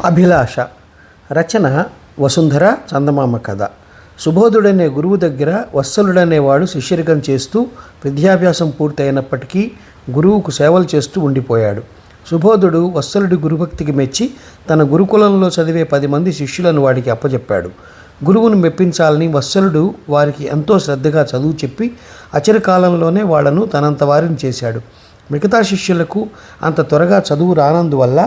అభిలాష. రచన వసుంధర చందమామ కథ. సుబోధుడనే గురువు దగ్గర వత్సలుడనేవాడు శిష్యరికం చేస్తూ విద్యాభ్యాసం పూర్తయినప్పటికీ గురువుకు సేవలు చేస్తూ ఉండిపోయాడు. సుబోధుడు వత్సలుడి గురుభక్తికి మెచ్చి తన గురుకులంలో చదివే 10 మంది శిష్యులను వాడికి అప్పచెప్పాడు. గురువును మెప్పించాలని వత్సలుడు వారికి ఎంతో శ్రద్ధగా చదువు చెప్పి అచిరకాలంలోనే వాళ్లను తనంత వారిని చేశాడు. మిగతా శిష్యులకు అంత త్వరగా చదువు రానందువల్ల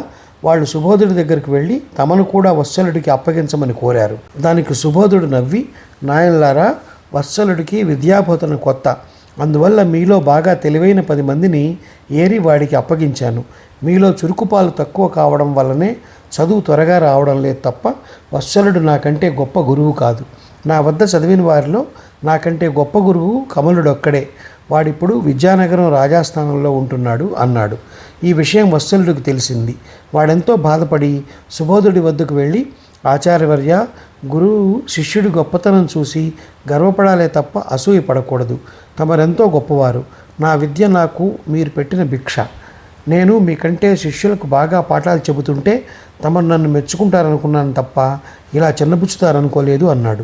వాళ్ళు సుబోధుడి దగ్గరికి వెళ్ళి తమను కూడా వత్సలుడికి అప్పగించమని కోరారు. దానికి సుబోధుడు నవ్వి, నాయనలారా, వత్సలుడికి విద్యాబోధన కొత్త, అందువల్ల మీలో బాగా తెలివైన 10 మందిని ఏరి వాడికి అప్పగించాను. మీలో చురుకుపాలు తక్కువ కావడం వల్లనే చదువు త్వరగా రావడం లేదు తప్ప వత్సలుడు నాకంటే గొప్ప గురువు కాదు. నా వద్ద చదివిన వారిలో నాకంటే గొప్ప గురువు కమలుడొక్కడే. వాడిప్పుడు విద్యానగరం రాజాస్థానంలో ఉంటున్నాడు అన్నాడు. ఈ విషయం వత్సలుడికి తెలిసింది. వాడెంతో బాధపడి సుబోధుడి వద్దకు వెళ్ళి, ఆచార్యవర్య, గురువు శిష్యుడి గొప్పతనం చూసి గర్వపడాలే తప్ప అసూయ పడకూడదు. తమరెంతో గొప్పవారు. నా విద్య నాకు మీరు పెట్టిన భిక్ష. నేను మీకంటే శిష్యులకు బాగా పాఠాలు చెబుతుంటే తమరు నన్ను మెచ్చుకుంటారనుకున్నాను తప్ప ఇలా చిన్నపుచ్చుతారనుకోలేదు అన్నాడు.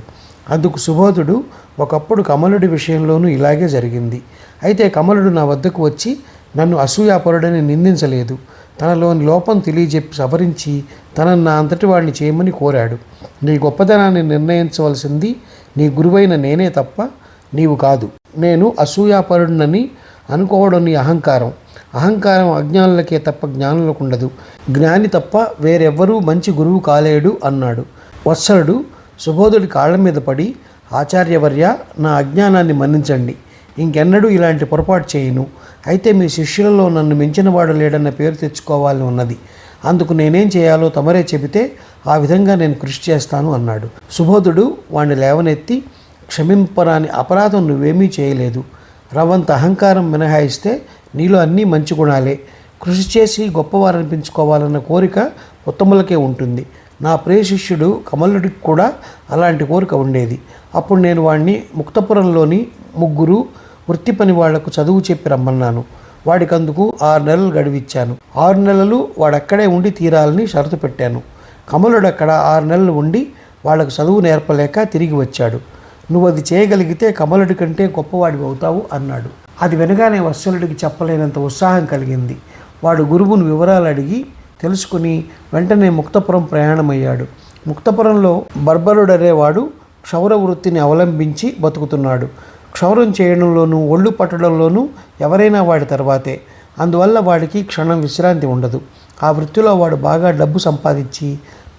అందుకు సుబోధుడు, ఒకప్పుడు కమలుడి విషయంలోనూ ఇలాగే జరిగింది. అయితే కమలుడు నా వద్దకు వచ్చి నన్ను అసూయాపరుడని నిందించలేదు. తనలోని లోపం తెలియజెప్పి సవరించి తనను నా అంతటి వాడిని చేయమని కోరాడు. నీ గొప్పతనాన్ని నిర్ణయించవలసింది నీ గురువైన నేనే తప్ప నీవు కాదు. నేను అసూయాపరుడినని అనుకోవడం నీ అహంకారం. అహంకారం అజ్ఞానులకే తప్ప జ్ఞానులకు ఉండదు. జ్ఞాని తప్ప వేరెవ్వరూ మంచి గురువు కాలేడు అన్నాడు. వత్సలుడు సుబోధుడి కాళ్ల మీద పడి, ఆచార్యవర్య, నా అజ్ఞానాన్ని మన్నించండి. ఇంకెన్నడూ ఇలాంటి పొరపాటు చేయను. అయితే మీ శిష్యులలో నన్ను మించినవాడు లేడన్న పేరు తెచ్చుకోవాలని ఉన్నది. అందుకు నేనేం చేయాలో తమరే చెబితే ఆ విధంగా నేను కృషి చేస్తాను అన్నాడు. సుబోధుడు వాణ్ణి లేవనెత్తి, క్షమింపరాని అపరాధం నువ్వేమీ చేయలేదు. రవంత అహంకారం మినహాయిస్తే నీలో అన్నీ మంచి గుణాలే. కృషి చేసి గొప్పవారనిపించుకోవాలన్న కోరిక ఉత్తములకే ఉంటుంది. నా ప్రియ శిష్యుడు కమలుడికి కూడా అలాంటి కోరిక ఉండేది. అప్పుడు నేను వాడిని ముక్తపురంలోని 3 వృత్తి పని వాళ్లకు చదువు చెప్పి రమ్మన్నాను. వాడికందుకు 6 నెలలు గడివిచ్చాను. 6 నెలలు వాడక్కడే ఉండి తీరాలని షరతు పెట్టాను. కమలుడు అక్కడ 6 నెలలు ఉండి వాళ్లకు చదువు నేర్పలేక తిరిగి వచ్చాడు. నువ్వు అది చేయగలిగితే కమలుడి కంటే గొప్పవాడివి అవుతావు అన్నాడు. అది వినగానే వత్సలుడికి చెప్పలేనంత ఉత్సాహం కలిగింది. వాడు గురువును వివరాలు అడిగి తెలుసుకుని వెంటనే ముక్తపురం ప్రయాణమయ్యాడు. ముక్తపురంలో బర్బరుడనేవాడు క్షౌర వృత్తిని అవలంబించి బతుకుతున్నాడు. క్షౌరం చేయడంలోనూ ఒళ్ళు పట్టడంలోనూ ఎవరైనా వాడి తర్వాతే. అందువల్ల వాడికి క్షణం విశ్రాంతి ఉండదు. ఆ వృత్తిలో వాడు బాగా డబ్బు సంపాదించి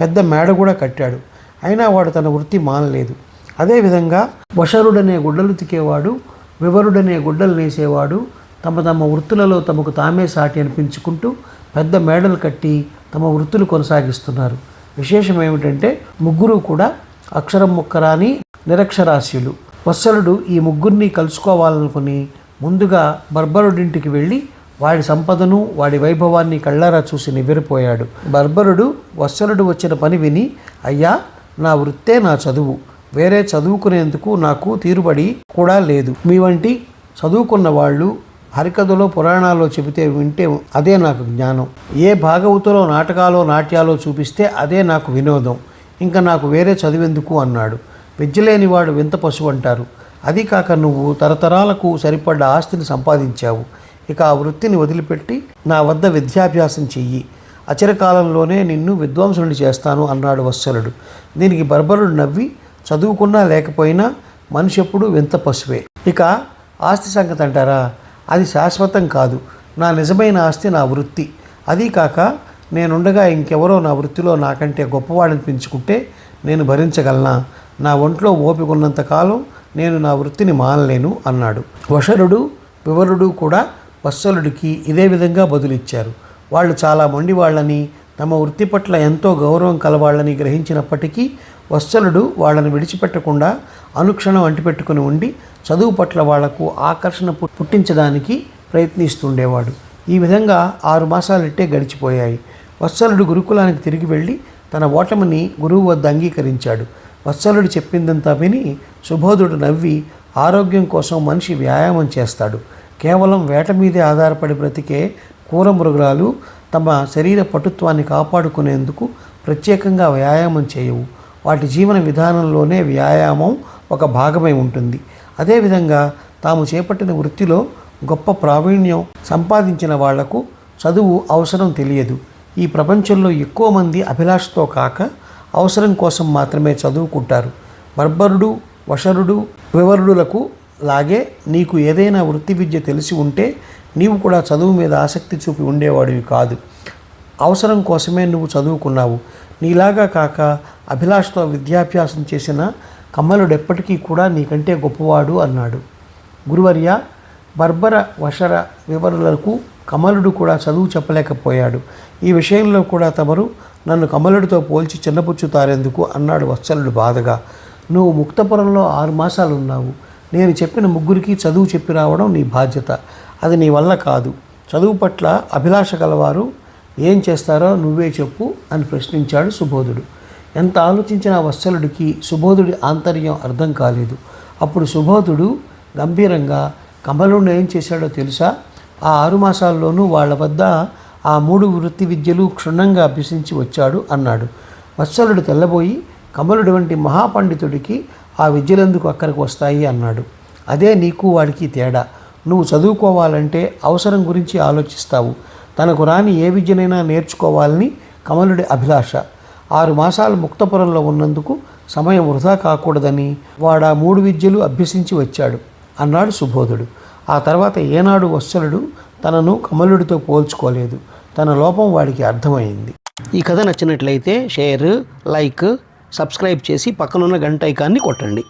పెద్ద మేడ కూడా కట్టాడు. అయినా వాడు తన వృత్తి మానలేదు. అదేవిధంగా వశరుడనే గుడ్డలు తికేవాడు, వివరుడనే గుడ్డలు నేసేవాడు తమ వృత్తులలో తమకు తామే సాటి అనిపించుకుంటూ పెద్ద మేడలు కట్టి తమ వృత్తులు కొనసాగిస్తున్నారు. విశేషం ఏమిటంటే 3 కూడా అక్షరం ముక్కరాని నిరక్షరాస్యులు. వత్సలుడు ఈ 3 కలుసుకోవాలనుకుని ముందుగా బర్బరుడింటికి వెళ్ళి వాడి సంపదను, వాడి వైభవాన్ని కళ్ళారా చూసి నివ్వెరపోయాడు. బర్బరుడు వత్సలుడు వచ్చిన పని విని, అయ్యా, నా వృత్తే నా చదువు. వేరే చదువుకునేందుకు నాకు తీరుబడి కూడా లేదు. మీ వంటి చదువుకున్న వాళ్ళు హరికథలో పురాణాల్లో చెబితే వింటే అదే నాకు జ్ఞానం. ఏ భాగవతులో నాటకాలో నాట్యాలో చూపిస్తే అదే నాకు వినోదం. ఇంకా నాకు వేరే చదివేందుకు అన్నాడు. విద్యలేనివాడు వింత పశువు అంటారు. అది కాక నువ్వు తరతరాలకు సరిపడ్డ ఆస్తిని సంపాదించావు. ఇక ఆ వృత్తిని వదిలిపెట్టి నా వద్ద విద్యాభ్యాసం చెయ్యి. అచిరకాలంలోనే నిన్ను విద్వాంసుని చేస్తాను అన్నాడు వత్సలుడు. దీనికి బర్బరుడు నవ్వి, చదువుకున్నా లేకపోయినా మనిషి ఎప్పుడు వింత పశువే. ఇక ఆస్తి సంగతి అంటారా, అది శాశ్వతం కాదు. నా నిజమైన ఆస్తి నా వృత్తి. అదీ కాక నేనుండగా ఇంకెవరో నా వృత్తిలో నాకంటే గొప్పవాడనిపించుకుంటే నేను భరించగలనా? నా ఒంట్లో ఓపికన్నంత కాలం నేను నా వృత్తిని మానలేను అన్నాడు. వశరుడు, వివరుడు కూడా వత్సలుడికి ఇదే విధంగా బదులిచ్చారు. వాళ్ళు చాలా మొండి వాళ్ళని, తమ వృత్తి పట్ల ఎంతో గౌరవం కలవాళ్ళని గ్రహించినప్పటికీ వత్సలుడు వాళ్ళని విడిచిపెట్టకుండా అనుక్షణం అంటిపెట్టుకుని ఉండి చదువు పట్ల వాళ్లకు ఆకర్షణ పుట్టించడానికి ప్రయత్నిస్తుండేవాడు. ఈ విధంగా 6 మాసాలిట్టే గడిచిపోయాయి. వత్సలుడు గురుకులానికి తిరిగి వెళ్ళి తన ఓటమిని గురువు వద్ద అంగీకరించాడు. వత్సలుడు చెప్పిందంతా విని సుబోధుడు నవ్వి, ఆరోగ్యం కోసం మనిషి వ్యాయామం చేస్తాడు. కేవలం వేట మీదే ఆధారపడి బ్రతికే క్రూర మృగాలు తమ శరీర పటుత్వాన్ని కాపాడుకునేందుకు ప్రత్యేకంగా వ్యాయామం చేయవు. వాటి జీవన విధానంలోనే వ్యాయామం ఒక భాగమై ఉంటుంది. అదేవిధంగా తాము చేపట్టిన వృత్తిలో గొప్ప ప్రావీణ్యం సంపాదించిన వాళ్లకు చదువు అవసరం తెలియదు. ఈ ప్రపంచంలో ఎక్కువ మంది అభిలాషతో కాక అవసరం కోసం మాత్రమే చదువుకుంటారు. బర్బరుడు, వషరుడు, వివరుడులకు లాగే నీకు ఏదైనా వృత్తి విద్య తెలిసి ఉంటే నీవు కూడా చదువు మీద ఆసక్తి చూపి ఉండేవాడివి కాదు. అవసరం కోసమే నువ్వు చదువుకున్నావు. నీలాగా కాక అభిలాషతో విద్యాభ్యాసం చేసిన కమలుడెప్పటికీ కూడా నీకంటే గొప్పవాడు అన్నాడు. గురువర్య, బర్బర, వషర, వివరులకు కమలుడు కూడా చదువు చెప్పలేకపోయాడు. ఈ విషయంలో కూడా తమరు నన్ను కమలుడితో పోల్చి చిన్నపుచ్చుతారెందుకు అన్నాడు వత్సలుడు బాధగా. నువ్వు ముక్తపురంలో 6 మాసాలు ఉన్నావు. నేను చెప్పిన ముగ్గురికి చదువు చెప్పి రావడం నీ బాధ్యత. అది నీ వల్ల కాదు. చదువు పట్ల అభిలాష గలవారు ఏం చేస్తారో నువ్వే చెప్పు అని ప్రశ్నించాడు సుబోధుడు. ఎంత ఆలోచించినా వత్సలుడికి సుబోధుడి ఆంతర్యం అర్థం కాలేదు. అప్పుడు సుబోధుడు గంభీరంగా, కమలుడు ఏం చేశాడో తెలుసా? ఆ 6 మాసాల్లోనూ వాళ్ళ వద్ద ఆ 3 వృత్తి విద్యలు క్షుణ్ణంగా అభ్యసించి వచ్చాడు అన్నాడు. వత్సలుడు తెల్లబోయి, కమలుడి వంటి మహాపండితుడికి ఆ విద్యలెందుకు అక్కడికి వస్తాయి అన్నాడు. అదే నీకు వాడికి తేడా. నువ్వు చదువుకోవాలంటే అవసరం గురించి ఆలోచిస్తావు. తనకు రాని ఏ విద్యనైనా నేర్చుకోవాలని కమలుడి అభిలాష. 6 మాసాలు ముక్తపురంలో ఉన్నందుకు సమయం వృధా కాకూడదని వాడా 3 విద్యలు అభ్యసించి వచ్చాడు అన్నాడు సుబోధుడు. ఆ తర్వాత ఏనాడు వత్సలుడు తనను కమలుడితో పోల్చుకోలేదు. తన లోపం వాడికి అర్థమైంది. ఈ కథ నచ్చినట్లయితే షేర్, లైక్, సబ్స్క్రైబ్ చేసి పక్కనున్న గంట ఐకాన్ని కొట్టండి.